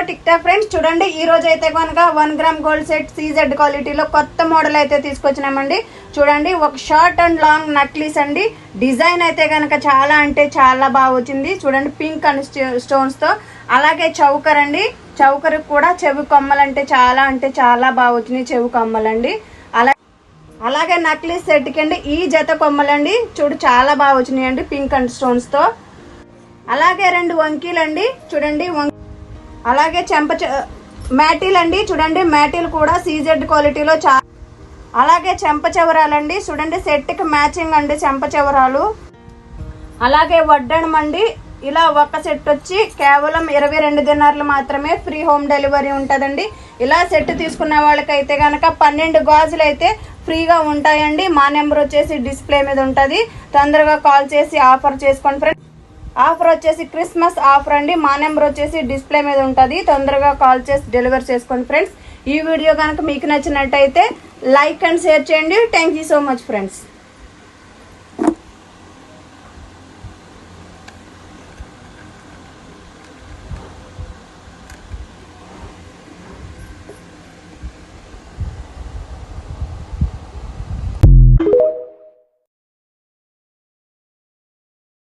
Tick talk friends, చూడండి ఈ రోజు అయితే కనుక 1 గ్రామ్ గోల్డ్ సెట్ CZ క్వాలిటీలో కొత్త మోడల్ అయితే తీసుకొచ్చినామండి. చూడండి, ఒక షార్ట్ అండ్ లాంగ్ నక్లీస్ అండి. డిజైన్ అయితే కనుక చాలా అంటే చాలా బాగా వచ్చింది. చూడండి, పింక్ అండ్ స్టోన్స్ తో. అలాగే చౌకర్ అండి, చౌకర్ కూడా చెవి కొమ్మలు అంటే చాలా బాగా వచ్చినాయి చెవి కొమ్మలండి. అలాగే నక్లీస్ సెట్ కి అండి ఈ జత కొమ్మలండి, చూడు చాలా బాగా వచ్చినాయండి పింక్ అండ్ స్టోన్స్ తో. అలాగే 2 వంకీలు అండి, చూడండి. అలాగే మ్యాటీలు అండి, చూడండి మ్యాటీలు కూడా CZ క్వాలిటీలో అలాగే చెంప చెవరాలండి, చూడండి సెట్ కి మ్యాచింగ్ అండి చెంప చెవరాలు. అలాగే వడ్డనం అండి, ఇలా ఒక సెట్ వచ్చి కేవలం 22 దినార్లు మాత్రమే, ఫ్రీ హోమ్ డెలివరీ ఉంటుందండి. ఇలా సెట్ తీసుకున్న వాళ్ళకైతే కనుక 12 గాజులు అయితే ఫ్రీగా ఉంటాయండి. మా నెంబర్ వచ్చేసి డిస్ప్లే మీద ఉంటుంది, తొందరగా కాల్ చేసి ఆఫర్ చేసుకోండి ఫ్రెండ్స్. ఆఫర్ వచ్చేసి క్రిస్మస్ ఆఫర్ అండి. మా నెంబర్ వచ్చేసి డిస్ప్లే మీద ఉంటుంది, తొందరగా కాల్ చేసి డెలివరీ చేసుకోండి ఫ్రెండ్స్. ఈ వీడియో కనుక మీకు నచ్చినట్టయితే లైక్ అండ్ షేర్ చేయండి. Thank you so much friends.